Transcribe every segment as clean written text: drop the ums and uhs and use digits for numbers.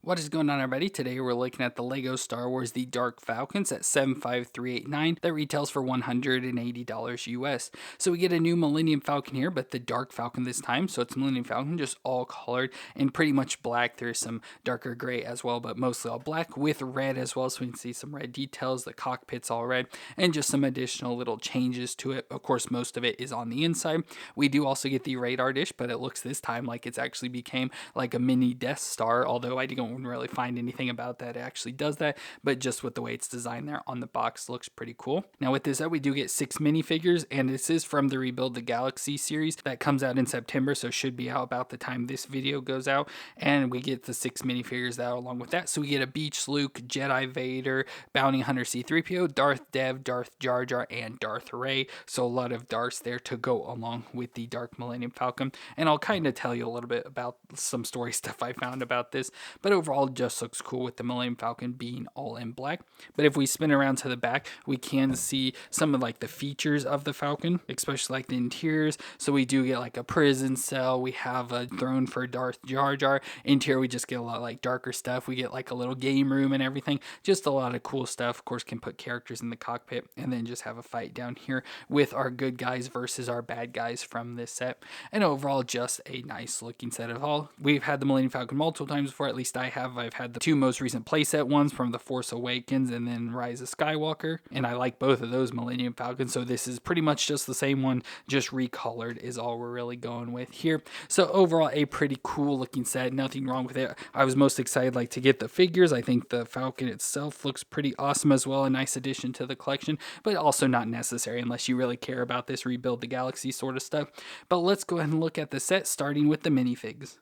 What is going on, everybody? Today we're looking at the Lego Star Wars The Dark Falcons at 75389 that retails for $180 US. So we get a new Millennium Falcon here, but the Dark Falcon this time. So it's Millennium Falcon, just all colored and pretty much black. There's some darker gray as well, but mostly all black with red as well. So we can see some red details, the cockpit's all red, and just some additional little changes to it. Of course, most of it is on the inside. We do also get the radar dish, but it looks this time like it's actually became like a mini Death Star, although I don't really find anything about that it actually does that, but just with the way it's designed there on the box, looks pretty cool. Now with this set, we do get 6 minifigures, and this is from the Rebuild the Galaxy series that comes out in September, so should be out about the time this video goes out, and we get the 6 minifigures that are along with that. So we get a Beach Luke, Jedi Vader, Bounty Hunter C-3PO, Darth Dev, Darth Jar Jar, and Darth Rey, so a lot of Darths there to go along with the Dark Millennium Falcon, and I'll kind of tell you a little bit about some story stuff I found about this, but overall just looks cool with the Millennium Falcon being all in black. But if we spin around to the back, we can see some of like the features of the Falcon, especially like the interiors. So we do get like a prison cell, we have a throne for Darth Jar Jar. Interior, we just get a lot like darker stuff, we get like a little game room and everything, just a lot of cool stuff. Of course, can put characters in the cockpit and then just have a fight down here with our good guys versus our bad guys from this set. And overall, just a nice looking set of all. We've had the Millennium Falcon multiple times before, at least I have. I've had the two most recent playset ones from The Force Awakens and then Rise of Skywalker, and I like both of those Millennium Falcons, so this is pretty much just the same one, just recolored is all we're really going with here. So overall, a pretty cool looking set, nothing wrong with it. I was most excited like to get the figures. I think the Falcon itself looks pretty awesome as well, a nice addition to the collection, but also not necessary unless you really care about this Rebuild the Galaxy sort of stuff. But let's go ahead and look at the set, starting with the minifigs.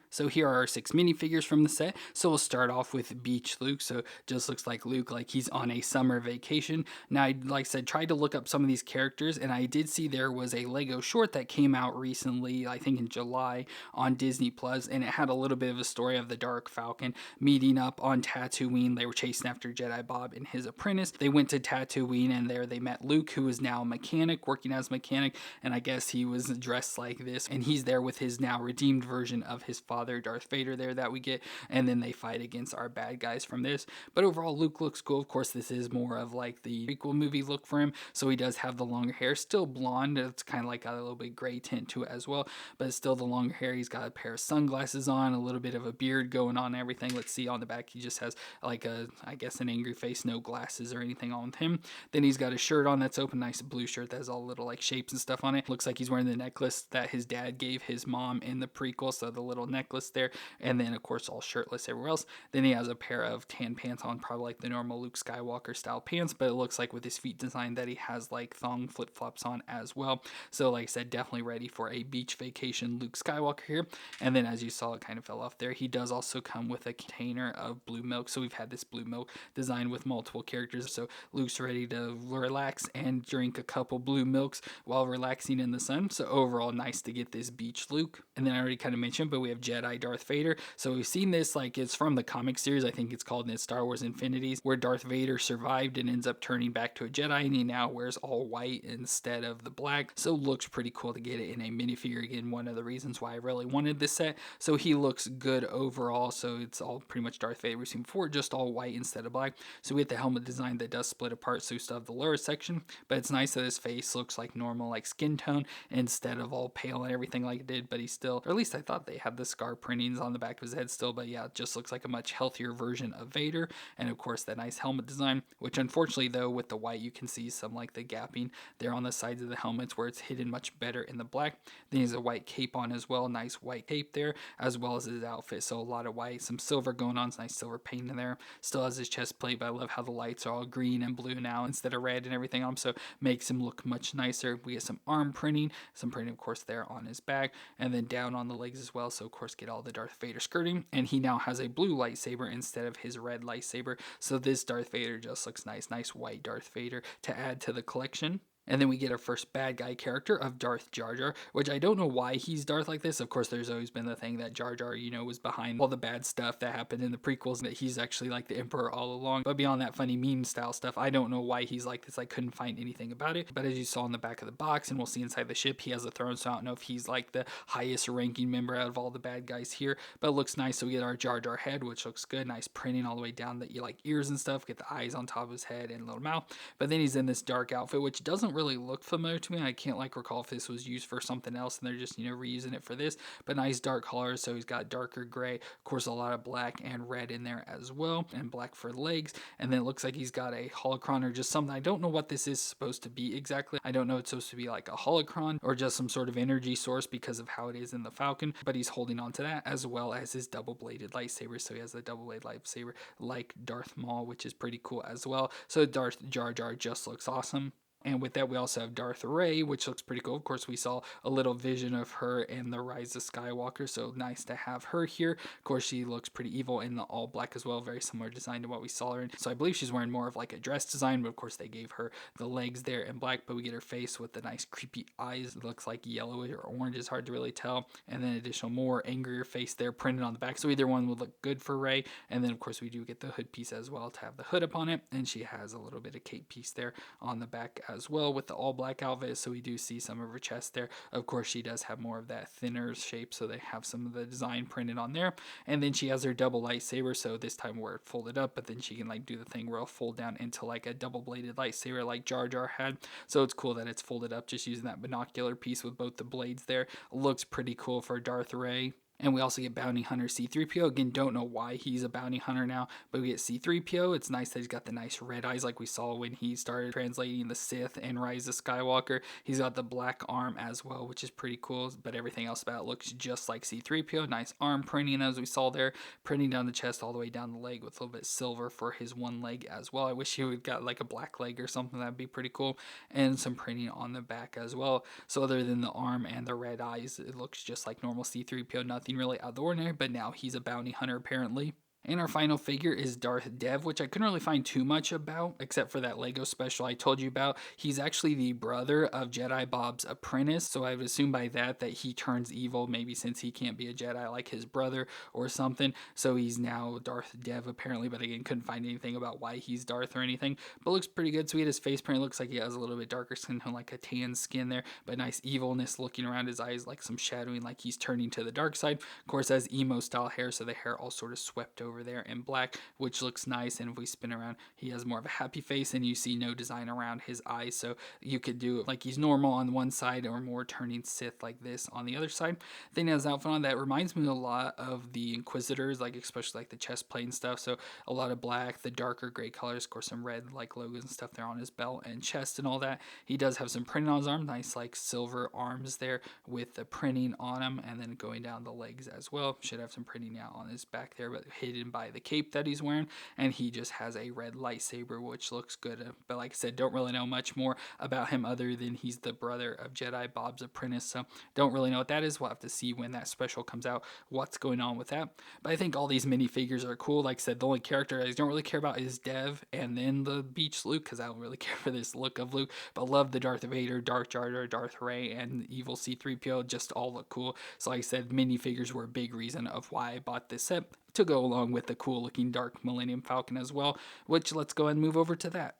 So here are our 6 minifigures from the set. So we'll start off with Beach Luke. So just looks like Luke, like he's on a summer vacation. Now, like I said, tried to look up some of these characters, and I did see there was a Lego short that came out recently, I think in July, on Disney Plus, and it had a little bit of a story of the Dark Falcon meeting up on Tatooine. They were chasing after Jedi Bob and his apprentice. They went to Tatooine, and there they met Luke, who is now a mechanic, working as a mechanic, and I guess he was dressed like this, and he's there with his now redeemed version of his father, Darth Vader, there that we get, and then they fight against our bad guys from this. But overall, Luke looks cool. Of course, this is more of like the prequel movie look for him, so he does have the longer hair, still blonde. It's kind of like got a little bit gray tint to it as well, but it's still the longer hair. He's got a pair of sunglasses on, a little bit of a beard going on, and everything. Let's see on the back, he just has like a, I guess, an angry face, no glasses or anything on with him. Then he's got a shirt on that's open, nice blue shirt that has all little like shapes and stuff on it. Looks like he's wearing the necklace that his dad gave his mom in the prequel, so the little necklace there, and then of course all shirtless everywhere else. Then he has a pair of tan pants on, probably like the normal Luke Skywalker style pants, but it looks like with his feet design that he has like thong flip-flops on as well. So like I said, definitely ready for a beach vacation Luke Skywalker here. And then as you saw, it kind of fell off there, he does also come with a container of blue milk. So we've had this blue milk design with multiple characters, so Luke's ready to relax and drink a couple blue milks while relaxing in the sun. So overall, nice to get this beach Luke. And then I already kind of mentioned, but we have Jedi Darth Vader. So we've seen this, like it's from the comic series, I think it's called in Star Wars Infinities, where Darth Vader survived and ends up turning back to a Jedi, and he now wears all white instead of the black. So looks pretty cool to get it in a minifigure. Again, one of the reasons why I really wanted this set. So he looks good overall. So it's all pretty much Darth Vader we've seen before, just all white instead of black. So we get the helmet design that does split apart, so we still have the lower section, but it's nice that his face looks like normal, like skin tone, instead of all pale and everything like it did. But he's still, or at least I thought they had the scar printings on the back of his head still, but yeah, it just looks like a much healthier version of Vader. And of course that nice helmet design, which unfortunately though with the white you can see some like the gapping there on the sides of the helmets where it's hidden much better in the black. Then he has a white cape on as well, nice white cape there, as well as his outfit, so a lot of white, some silver going on, nice silver paint in there. Still has his chest plate, but I love how the lights are all green and blue now instead of red and everything on him, so makes him look much nicer. We get some arm printing, some printing of course there on his back, and then down on the legs as well, so of course get all the Darth Vader skirting, and he now has a blue lightsaber instead of his red lightsaber, so this Darth Vader just looks nice, nice white Darth Vader to add to the collection. And then we get our first bad guy character of Darth Jar Jar, which I don't know why he's Darth like this. Of course, there's always been the thing that Jar Jar, was behind all the bad stuff that happened in the prequels, that he's actually like the Emperor all along. But beyond that funny meme style stuff, I don't know why he's like this. I couldn't find anything about it. But as you saw in the back of the box, and we'll see inside the ship, he has a throne, so I don't know if he's like the highest ranking member out of all the bad guys here. But it looks nice. So we get our Jar Jar head, which looks good. Nice printing all the way down the ears and stuff. Get the eyes on top of his head and little mouth. But then he's in this dark outfit, which doesn't really look familiar to me. I can't recall if this was used for something else and they're just reusing it for this. But nice dark colors, so he's got darker gray, of course a lot of black and red in there as well, and black for legs. And then it looks like he's got a holocron or just something. I don't know what this is supposed to be exactly. I don't know if it's supposed to be like a holocron or just some sort of energy source because of how it is in the Falcon, but he's holding on to that, as well as his double-bladed lightsaber. So he has a double-bladed lightsaber like Darth Maul, which is pretty cool as well. So Darth Jar Jar just looks awesome. And with that, we also have Darth Rey, which looks pretty cool. Of course, we saw a little vision of her in The Rise of Skywalker, so nice to have her here. Of course, she looks pretty evil in the all black as well, very similar design to what we saw her in. So I believe she's wearing more of like a dress design, but of course they gave her the legs there in black, but we get her face with the nice creepy eyes. It looks like yellow or orange, is hard to really tell. And then additional more angrier face there printed on the back. So either one would look good for Rey. And then of course we do get the hood piece as well to have the hood up on it. And she has a little bit of cape piece there on the back as well with the all black outfit, so we do see some of her chest there. Of course, she does have more of that thinner shape, so they have some of the design printed on there. And then she has her double lightsaber, so this time where it folded up, but then she can do the thing where it'll fold down into like a double bladed lightsaber like Jar Jar had. So it's cool that it's folded up, just using that binocular piece with both the blades there. Looks pretty cool for Darth Rey. And we also get Bounty Hunter C-3PO. Again, don't know why he's a bounty hunter now, but we get C-3PO. It's nice that he's got the nice red eyes like we saw when he started translating the Sith and Rise of Skywalker. He's got the black arm as well, which is pretty cool, but everything else about it looks just like C-3PO. Nice arm printing as we saw there, printing down the chest all the way down the leg with a little bit silver for his one leg as well. I wish he would got like a black leg or something. That'd be pretty cool. And some printing on the back as well. So other than the arm and the red eyes, it looks just like normal C-3PO. Nothing really out of the ordinary, but now he's a bounty hunter apparently. And our final figure is Darth Dev, which I couldn't really find too much about, except for that Lego special I told you about. He's actually the brother of Jedi Bob's apprentice, so I would assume by that he turns evil, maybe since he can't be a Jedi like his brother or something. So he's now Darth Dev apparently, but again, couldn't find anything about why he's Darth or anything. But looks pretty good. So he had his face print. Looks like he has a little bit darker skin, like a tan skin there, but nice evilness looking around his eyes, like some shadowing, like he's turning to the dark side. Of course, has emo style hair, so the hair all sort of swept over there in black, which looks nice. And if we spin around, he has more of a happy face, and you see no design around his eyes, so you could do it like he's normal on one side or more turning Sith like this on the other side. Then he has an outfit on that reminds me a lot of the Inquisitors, like especially like the chest plate and stuff. So a lot of black, the darker gray colors, of course some red like logos and stuff there on his belt and chest and all that. He does have some printing on his arm, nice like silver arms there with the printing on him, and then going down the legs as well. Should have some printing now on his back there, but hidden by the cape that he's wearing. And he just has a red lightsaber, which looks good. But like I said, don't really know much more about him other than he's the brother of Jedi Bob's apprentice. So don't really know what that is. We'll have to see when that special comes out what's going on with that. But I think all these minifigures are cool. Like I said, the only character I don't really care about is Dev and then the beach Luke, because I don't really care for this look of Luke. But love the Darth Vader, Darth Jar Jar, Darth Rey, and evil C-3PO. Just all look cool. So like I said, minifigures were a big reason of why I bought this set, to go along with the cool looking Dark Millennium Falcon as well, which let's go ahead and move over to that.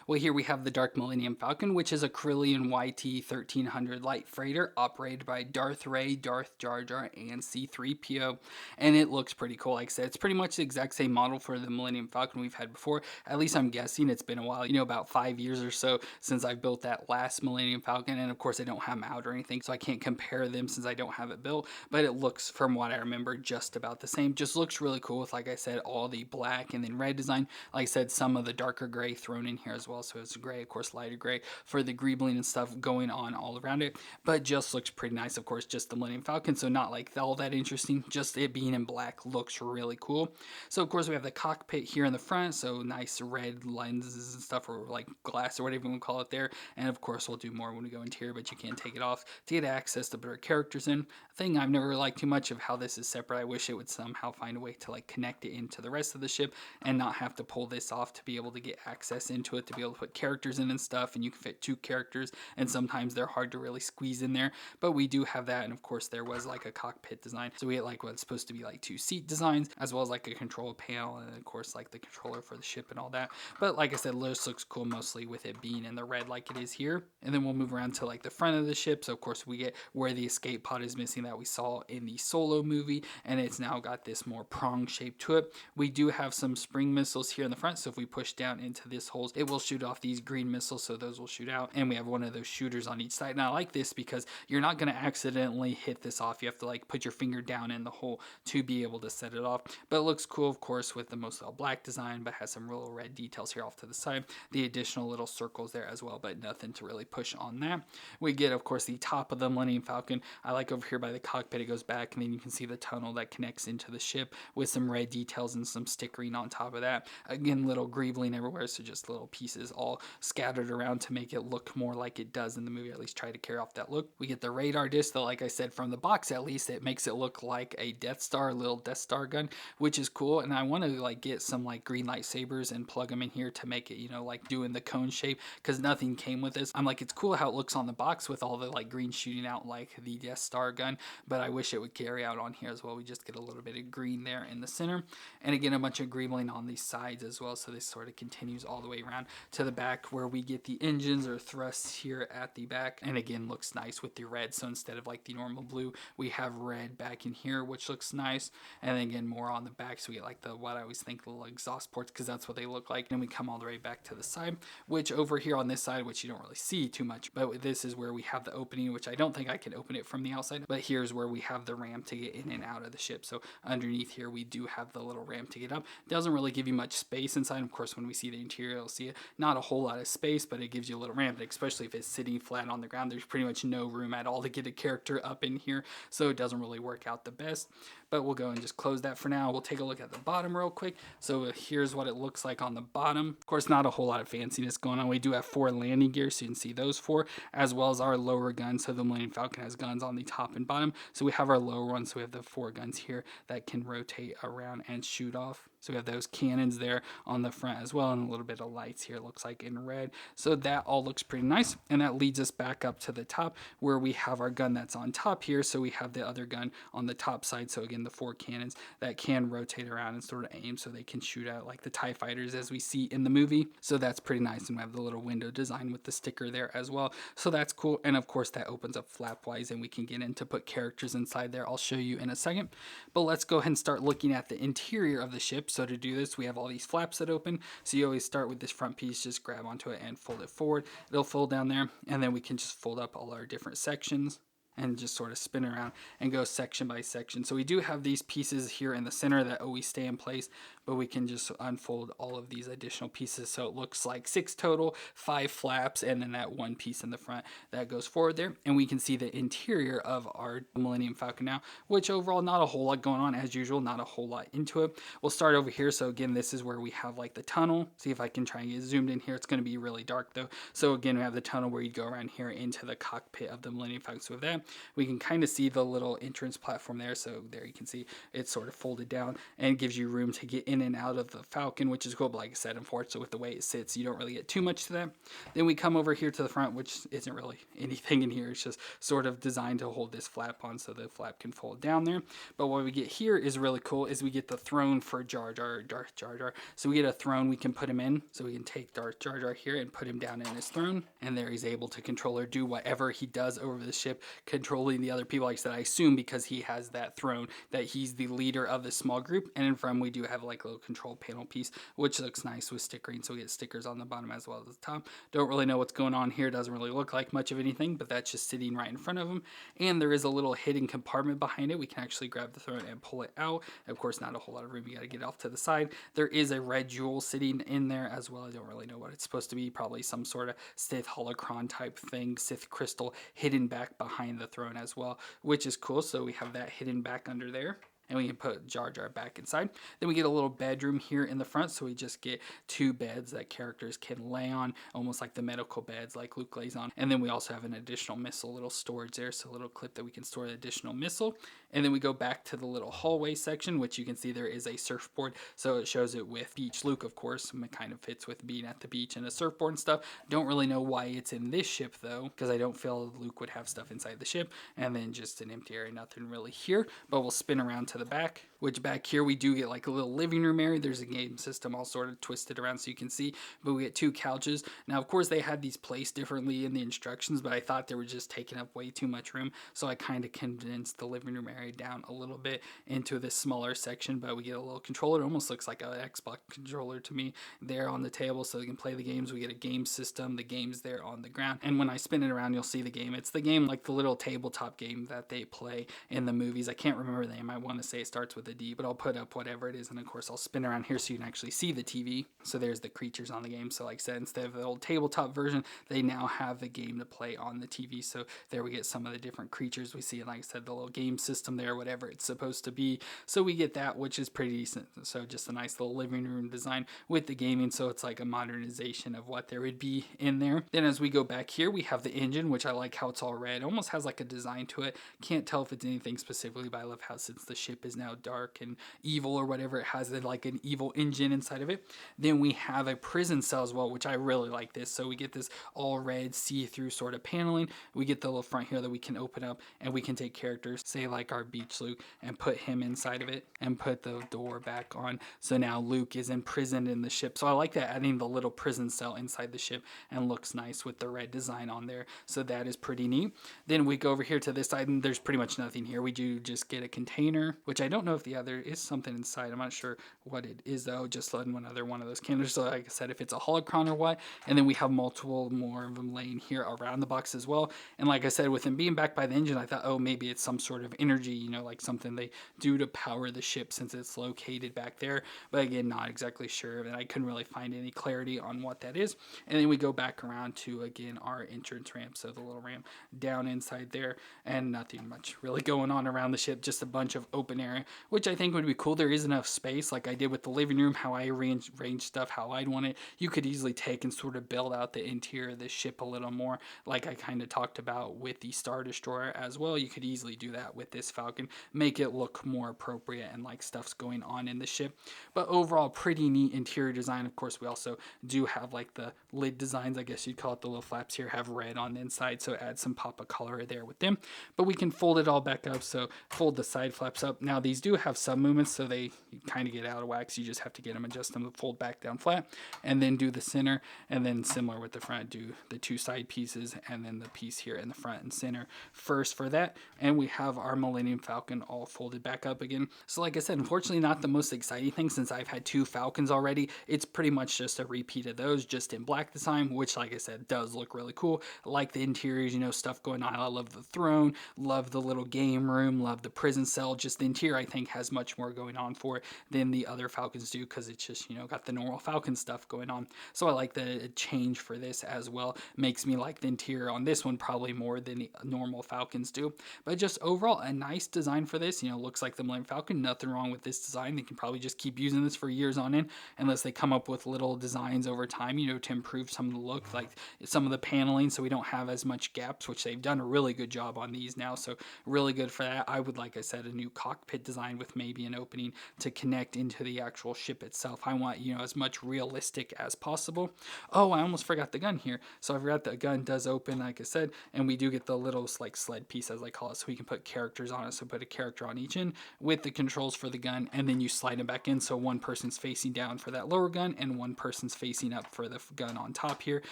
Well, here we have the Dark Millennium Falcon, which is a Corellian YT-1300 light freighter operated by Darth Rey, Darth Jar Jar, and C-3PO, and it looks pretty cool. Like I said, it's pretty much the exact same model for the Millennium Falcon we've had before. At least I'm guessing it's been a while, about 5 years or so since I've built that last Millennium Falcon, and of course I don't have them out or anything, so I can't compare them since I don't have it built, but it looks, from what I remember, just about the same. Just looks really cool with, like I said, all the black and then red design. Like I said, some of the darker gray thrown in here as well, so it's gray, of course lighter gray for the greebling and stuff going on all around it, but just looks pretty nice. Of course, just the Millennium Falcon, so not like all that interesting, just it being in black looks really cool. So of course we have the cockpit here in the front, so nice red lenses and stuff, or like glass or whatever you want to call it there, and of course we'll do more when we go interior, but you can't take it off to get access to better characters in. Thing I've never liked too much of how this is separate. I wish it would somehow find a way to like connect it into the rest of the ship and not have to pull this off to be able to get access into it to be able to put characters in and stuff, and you can fit 2 characters, and sometimes they're hard to really squeeze in there, but we do have that. And of course there was like a cockpit design, so we get like what's supposed to be like 2 seat designs, as well as like a control panel, and of course like the controller for the ship and all that. But like I said, this looks cool, mostly with it being in the red like it is here. And then we'll move around to like the front of the ship. So of course we get where the escape pod is missing that we saw in the Solo movie, and it's now got this more prong shape to it. We do have some spring missiles here in the front, so if we push down into this holes, it will shoot off these green missiles, so those will shoot out, and we have one of those shooters on each side. And I like this because you're not going to accidentally hit this off. You have to like put your finger down in the hole to be able to set it off. But it looks cool, of course, with the most all black design, but has some real red details here off to the side. The additional little circles there as well, but nothing to really push on that. We get, of course, the top of the Millennium Falcon. I like over here by the cockpit, it goes back, and then you can see the tunnel that connects into the ship with some red details and some stickering on top of that. Again, little greebling everywhere, so just little pieces all scattered around to make it look more like it does in the movie, or at least try to carry off that look. We get the radar disc, though, like I said, from the box at least, it makes it look like a Death Star, little Death Star gun, which is cool. And I want to like get some like green lightsabers and plug them in here to make it, you know, like doing the cone shape, because nothing came with this. I'm like, it's cool how it looks on the box with all the like green shooting out like the Death Star gun, but I wish it would carry out on here as well. We just get a little bit of green there in the center, and again a bunch of greebling on these sides as well, so this sort of continues all the way around to the back where we get the engines or thrusts here at the back, and again looks nice with the red. So instead of like the normal blue, we have red back in here, which looks nice, and then again more on the back, so we get like the, what I always think, little exhaust ports, because that's what they look like. And we come all the way back to the side, which over here on this side, which you don't really see too much, but this is where we have the opening, which I don't think I can open it from the outside, but here's where we have the ramp to get in and out of the ship. So underneath here we do have the little ramp to get up. It doesn't really give you much space inside. Of course, when we see the interior, you'll see it, not a whole lot of space, but it gives you a little ramp, especially if it's sitting flat on the ground. There's pretty much no room at all to get a character up in here, so it doesn't really work out the best. But we'll go and just close that for now. We'll take a look at the bottom real quick. So here's what it looks like on the bottom. Of course, not a whole lot of fanciness going on. We do have 4 landing gears, so you can see those 4, as well as our lower guns. So the Millennium Falcon has guns on the top and bottom. So we have our lower ones. So we have the 4 guns here that can rotate around and shoot off. So we have those cannons there on the front as well, and a little bit of lights here, it looks like in red. So that all looks pretty nice, and that leads us back up to the top where we have our gun that's on top here. So we have the other gun on the top side. So again, the 4 cannons that can rotate around and sort of aim, so they can shoot out like the TIE fighters as we see in the movie. So that's pretty nice, and we have the little window design with the sticker there as well. So that's cool, and of course that opens up flap-wise, and we can get in to put characters inside there. I'll show you in a second, but let's go ahead and start looking at the interior of the ship. So to do this, we have all these flaps that open. So you always start with this front piece, just grab onto it and fold it forward. It'll fold down there, and then we can just fold up all our different sections and just sort of spin around and go section by section. So we do have these pieces here in the center that always stay in place, but we can just unfold all of these additional pieces. So it looks like 6 total, 5 flaps, and then that 1 piece in the front that goes forward there. And we can see the interior of our Millennium Falcon now, which overall not a whole lot going on as usual, not a whole lot into it. We'll start over here. So again, this is where we have like the tunnel. See if I can try and get zoomed in here. It's going to be really dark though. So again, we have the tunnel where you go around here into the cockpit of the Millennium Falcon. So with that, we can kind of see the little entrance platform there. So there you can see it's sort of folded down and gives you room to get in and out of the Falcon, which is cool. But like I said, unfortunately with the way it sits, you don't really get too much to that. Then we come over here to the front, which isn't really anything in here. It's just sort of designed to hold this flap on, so the flap can fold down there. But what we get here is really cool, is we get the throne for Jar Jar, Darth Jar Jar. So we get a throne we can put him in. So we can take Darth Jar Jar here and put him down in his throne, and there he's able to control or do whatever he does over the ship, controlling the other people. Like I said, I assume because he has that throne that he's the leader of this small group. And in front we do have like a little control panel piece, which looks nice with stickering. So we get stickers on the bottom as well as the top. Don't really know what's going on here. Doesn't really look like much of anything, but that's just sitting right in front of him. And there is a little hidden compartment behind it. We can actually grab the throne and pull it out. Of course, not a whole lot of room. You got to get off to the side. There is a red jewel sitting in there as well. I don't really know what it's supposed to be. Probably some sort of Sith holocron type thing, Sith crystal hidden back behind the throne as well, which is cool. So we have that hidden back under there. and we can put Jar Jar back inside. Then we get a little bedroom here in the front, so we just get 2 beds that characters can lay on, almost like the medical beds like Luke lays on. And then we also have an additional missile, little storage there, so a little clip that we can store the additional missile. And then we go back to the little hallway section, which you can see there is a surfboard, so it shows it with Beach Luke, of course. It kind of fits with being at the beach and a surfboard and stuff. Don't really know why it's in this ship though, because I don't feel Luke would have stuff inside the ship. And then just an empty area, nothing really here. But we'll spin around to the back, which back here we do get like a little living room area. There's a game system all sort of twisted around so you can see, but we get 2 couches. Now of course they had these placed differently in the instructions, but I thought they were just taking up way too much room, so I kind of condensed the living room area down a little bit into this smaller section. But we get a little controller. It almost looks like an Xbox controller to me there on the table, so we can play the games. We get a game system, the game's there on the ground, and when I spin it around you'll see the game. It's the game like the little tabletop game that they play in the movies. I can't remember the name. I want to say it starts with a D, but I'll put up whatever it is, and of course I'll spin around here so you can actually see the TV. So there's the creatures on the game. So like I said, instead of the old tabletop version, they now have the game to play on the TV. So there we get some of the different creatures we see, and like I said, the little game system there, whatever it's supposed to be. So we get that, which is pretty decent. So just a nice little living room design with the gaming, so it's like a modernization of what there would be in there. Then as we go back here, we have the engine, which I like how it's all red. It almost has like a design to it. Can't tell if it's anything specifically, but I love how since the ship is now dark and evil or whatever, it has like an evil engine inside of it. Then we have a prison cell as well, which I really like this. So we get this all red see-through sort of paneling. We get the little front here that we can open up, and we can take characters, say like our Beach Luke, and put him inside of it and put the door back on. So now Luke is imprisoned in the ship. So I like that, adding the little prison cell inside the ship, and looks nice with the red design on there. So that is pretty neat. Then we go over here to this side, and there's pretty much nothing here. We do just get a container, which I don't know if the other is something inside. I'm not sure what it is though. Just letting another one of those containers. So like I said, if it's a holocron or what. And then we have multiple more of them laying here around the box as well. And like I said, with them being backed by the engine, I thought, oh, maybe it's some sort of energy, you know, like something they do to power the ship since it's located back there. But again, not exactly sure, and I couldn't really find any clarity on what that is. And then we go back around to, again, our entrance ramp, so the little ramp down inside there, and nothing much really going on around the ship, just a bunch of open area, which I think would be cool. There is enough space, like I did with the living room, how I arrange stuff how I'd want it. You could easily take and sort of build out the interior of the ship a little more, like I kind of talked about with the Star Destroyer as well. You could easily do that with this Falcon, make it look more appropriate and like stuff's going on in the ship. But overall, pretty neat interior design. Of course, we also do have like the lid designs, I guess you'd call it. The little flaps here have red on the inside, so add some pop of color there with them. But we can fold it all back up, so fold the side flaps up. Now these do have some movements, so they kind of get out of whack, so you just have to get them, adjust them to fold back down flat, and then do the center, and then similar with the front, do the 2 side pieces, and then the piece here in the front and center first for that. And we have our Millennium Falcon all folded back up again. So like I said, unfortunately not the most exciting thing, since I've had 2 Falcons already. It's pretty much just a repeat of those, just in black this time, which like I said, does look really cool. Like the interiors, you know, stuff going on. I love the throne, love the little game room, love the prison cell. Just the interior I think has much more going on for it than the other Falcons do, because it's just, you know, got the normal Falcon stuff going on. So I like the change for this as well. Makes me like the interior on this one probably more than the normal Falcons do. But just overall, a nice design for this. You know, looks like the Millennium Falcon. Nothing wrong with this design. They can probably just keep using this for years on end, unless they come up with little designs over time, you know, to improve some of the look, like some of the paneling, so we don't have as much gaps, which they've done a really good job on these now. So really good for that. I would, like I said, a new cockpit design with maybe an opening to connect into the actual ship itself. I want, you know, as much realistic as possible. Oh, I almost forgot the gun here. So I forgot the gun does open, like I said, and we do get the little like sled piece, as I call it, so we can put characters on it. So put a character on each end with the controls for the gun, and then you slide them back in, so one person's facing down for that lower gun and one person's facing up for the gun on top here.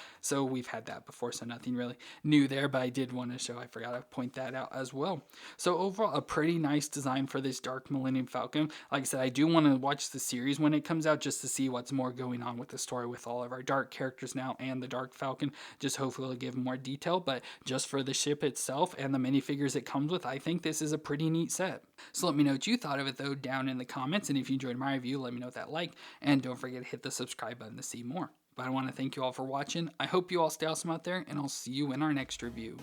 So we've had that before, so nothing really new there, but I did want to show, I forgot to point that out as well. So overall, a pretty nice design for this Dark Millennium Falcon. Like I said, I do want to watch the series when it comes out, just to see what's more going on with the story with all of our dark characters now and the Dark Falcon. Just hopefully it'll give more detail, but just for the ship itself and the minifigures it comes with, I think this is a pretty neat set. So let me know what you thought of it though down in the comments, and if you enjoyed my review, let me know with that like, and don't forget to hit the subscribe button to see more. But I want to thank you all for watching. I hope you all stay awesome out there, and I'll see you in our next review.